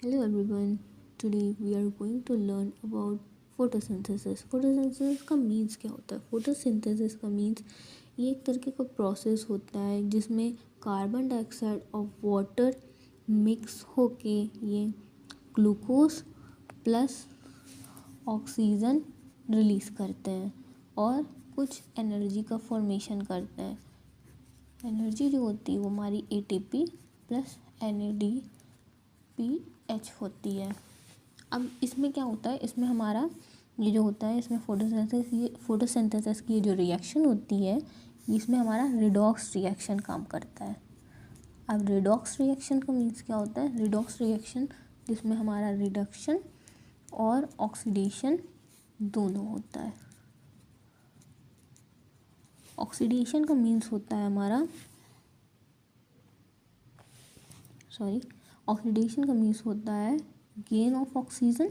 Hello everyone. Today we are going to learn about photosynthesis. photosynthesis का means क्या होता है? photosynthesis का मीन्स ये एक तरीके का प्रोसेस होता है जिसमें कार्बन डाइऑक्साइड और वाटर मिक्स होके ये ग्लूकोज प्लस ऑक्सीजन रिलीज़ करते हैं और कुछ एनर्जी का फॉर्मेशन करते हैं। एनर्जी जो होती है वो हमारी ATP प्लस NADPH होती है। अब इसमें क्या होता है, इसमें हमारा ये जो होता है, इसमें फोटोसिंथेसिस की जो रिएक्शन होती है इसमें हमारा रिडॉक्स रिएक्शन काम करता है। अब रिडॉक्स रिएक्शन का मीन्स क्या होता है? रिडॉक्स रिएक्शन जिसमें हमारा रिडक्शन और ऑक्सीडेशन दोनों होता है। ऑक्सीडेशन का मीन्स होता है हमारा ऑक्सीडेशन का मीन्स होता है गेन ऑफ ऑक्सीजन,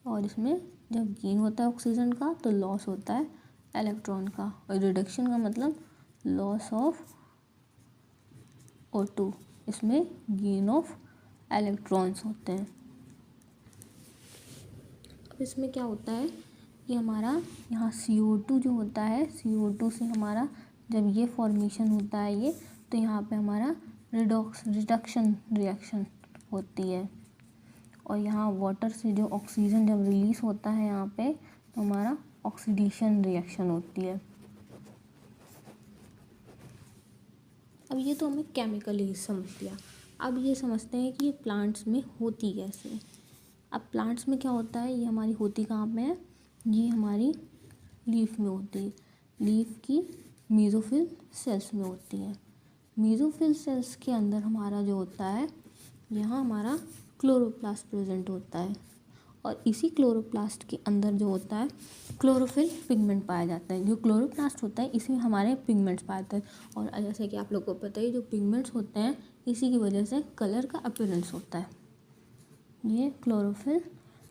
और इसमें जब गेन होता है ऑक्सीजन का तो लॉस होता है इलेक्ट्रॉन का, और रिडक्शन का मतलब लॉस ऑफ O2, इसमें गेन ऑफ इलेक्ट्रॉन्स होते हैं। अब इसमें क्या होता है कि हमारा यहाँ CO2 जो होता है, CO2 से हमारा जब ये फॉर्मेशन होता है ये, तो यहाँ पे हमारा रिडक्शन रिएक्शन होती है, और यहाँ वाटर से जो ऑक्सीजन जब रिलीज़ होता है यहाँ पे तो हमारा ऑक्सीडेशन रिएक्शन होती है। अब ये तो हमें केमिकली समझ लिया। अब ये समझते हैं कि ये प्लांट्स में होती कैसे है। अब प्लांट्स में क्या होता है, ये हमारी होती कहाँ पे है? ये हमारी लीफ में होती है। लीफ की मेसोफिल सेल्स में होती है। मेसोफिल सेल्स के अंदर हमारा जो होता है, यहाँ हमारा क्लोरोप्लास्ट प्रेजेंट होता है, और इसी क्लोरोप्लास्ट के अंदर जो होता है क्लोरोफिल पिगमेंट पाया जाता है। जो क्लोरोप्लास्ट होता है इसमें हमारे पिगमेंट्स पाए जाते हैं, और जैसे कि आप लोगों को पता है जो पिगमेंट्स होते हैं इसी की वजह से कलर का अपीयरेंस होता है। ये क्लोरोफिल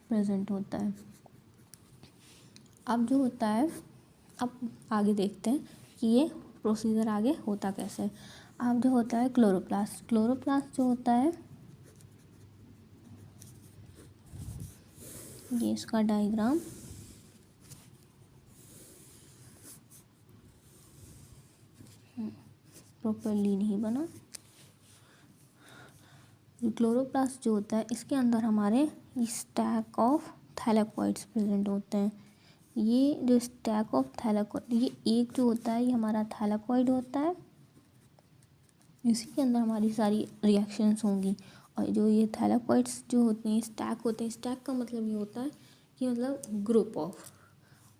प्रेजेंट होता है। अब जो होता है, अब आगे देखते हैं कि ये प्रोसीजर आगे होता कैसे है। अब जो होता है क्लोरोप्लास्ट जो होता है, ये इसका डायग्राम प्रॉपरली नहीं बना। क्लोरोप्लास्ट जो होता है इसके अंदर हमारे स्टैक ऑफ थैलेकॉइड्स प्रेजेंट होते हैं। ये जो स्टैक ऑफ थैलेकॉइड, ये एक जो होता है ये हमारा थैलेकॉइड होता है, इसी के अंदर हमारी सारी रिएक्शंस होंगी। और जो ये थैलेकॉइड्स जो होते हैं स्टैक होते हैं, स्टैक का मतलब ये होता है कि मतलब ग्रुप ऑफ,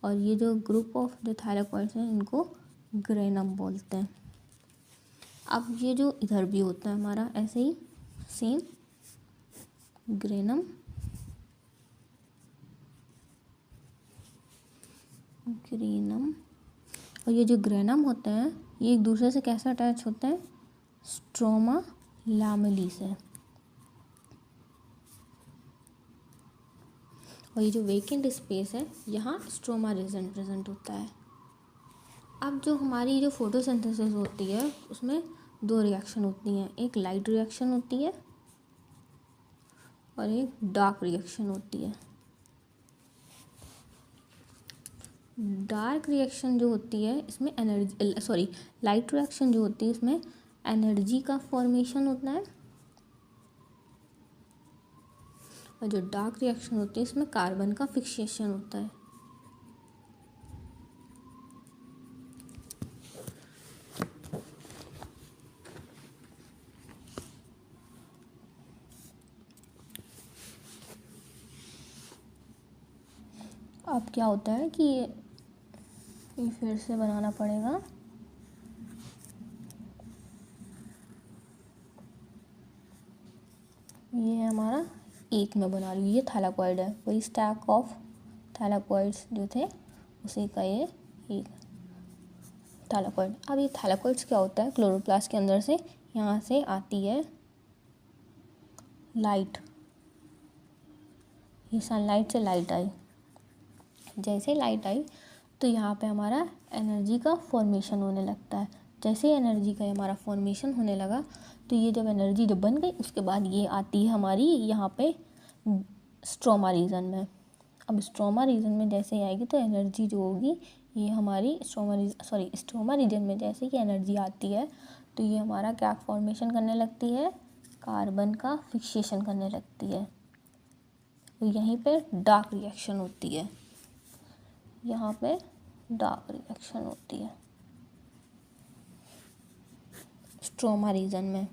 और ये जो ग्रुप ऑफ जो थैलेकॉइड्स हैं इनको ग्रेनम बोलते हैं। अब ये जो इधर भी होता है हमारा ऐसे ही सेम ग्रेनम और ये जो ग्रेनम होते हैं ये एक दूसरे से कैसे अटैच होते हैं? स्ट्रोमा लैमेली से। और ये जो वेकेंट स्पेस है यहाँ स्ट्रोमा रीजन प्रेजेंट होता है। अब जो हमारी जो फोटोसिंथेसिस होती है उसमें दो रिएक्शन होती हैं, एक लाइट रिएक्शन होती है और एक डार्क रिएक्शन होती है। डार्क रिएक्शन जो होती है इसमें लाइट रिएक्शन जो होती है इसमें एनर्जी का फॉर्मेशन होता है, और जो डार्क रिएक्शन होती है इसमें कार्बन का फिक्सेशन होता है। अब क्या होता है कि ये फिर से बनाना पड़ेगा। ये है हमारा एक में बना रही हूँ, ये थैलेकॉइड है, वही स्टैक ऑफ थैलेकॉइड्स जो थे उसी का ये एक थैलेकॉइड। अब ये थैलेकॉइड्स क्या होता है, क्लोरोप्लास्ट के अंदर से यहाँ से आती है लाइट, ये सनलाइट से लाइट आई, जैसे लाइट आई तो यहाँ पे हमारा एनर्जी का फॉर्मेशन होने लगता है। जैसे ही एनर्जी का हमारा फॉर्मेशन होने लगा, तो ये जब एनर्जी जब बन गई उसके बाद ये आती है हमारी यहाँ पे स्ट्रोमा रीजन में। अब स्ट्रोमा रीजन में जैसे ही आएगी तो एनर्जी जो होगी ये हमारी स्ट्रोमा रीजन में जैसे कि एनर्जी आती है तो ये हमारा क्या फॉर्मेशन करने लगती है, कार्बन का फिक्सेशन करने लगती है। तो यहीं पे डार्क रिएक्शन होती है, यहाँ पे डार्क रिएक्शन होती है स्ट्रोमा रीजन में।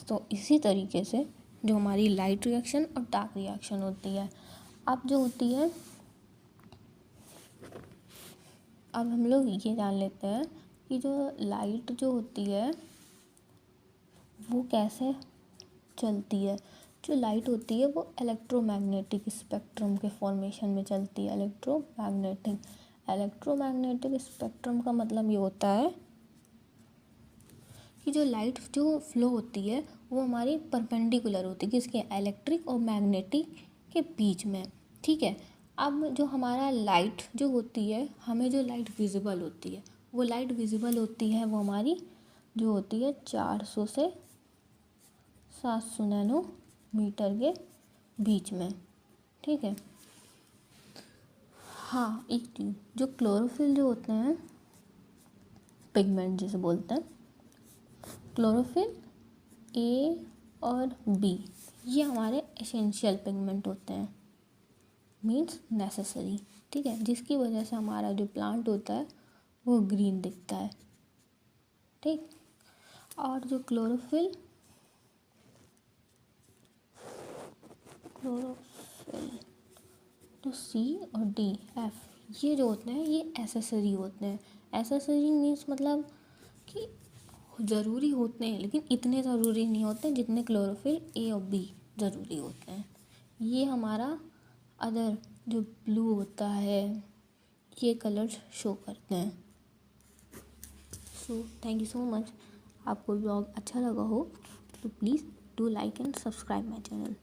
तो इसी तरीके से जो हमारी लाइट रिएक्शन और डार्क रिएक्शन होती है, अब जो होती है, अब हम लोग ये जान लेते हैं कि जो लाइट जो होती है वो कैसे चलती है। जो लाइट होती है वो इलेक्ट्रोमैग्नेटिक स्पेक्ट्रम के फॉर्मेशन में चलती है। इलेक्ट्रोमैग्नेटिक स्पेक्ट्रम का मतलब ये होता है कि जो लाइट जो फ्लो होती है वो हमारी परपेंडिकुलर होती है, किसके, इलेक्ट्रिक और मैग्नेटिक के बीच में। ठीक है, अब जो हमारा लाइट जो होती है, हमें जो लाइट विजिबल होती है वो वो हमारी जो होती है 400 से 700 नैनोमीटर के बीच में। ठीक है, हाँ एक चीज़, जो क्लोरोफिल जो होते हैं पिगमेंट जिसे बोलते हैं, क्लोरोफिल ए और बी ये हमारे एसेंशियल पिगमेंट होते हैं, मीन्स नेसेसरी। ठीक है, जिसकी वजह से हमारा जो प्लांट होता है वो ग्रीन दिखता है। ठीक, और जो क्लोरोफिल तो सी और डी एफ ये जो होते हैं ये एसेसरी होते हैं। एसेसरी मीन्स मतलब कि ज़रूरी होते हैं लेकिन इतने ज़रूरी नहीं होते जितने क्लोरोफिल ए और बी ज़रूरी होते हैं। ये हमारा अदर जो ब्लू होता है ये कलर्स शो करते हैं। So thank you so much. आपको ब्लॉग अच्छा लगा हो तो please do like and subscribe my channel.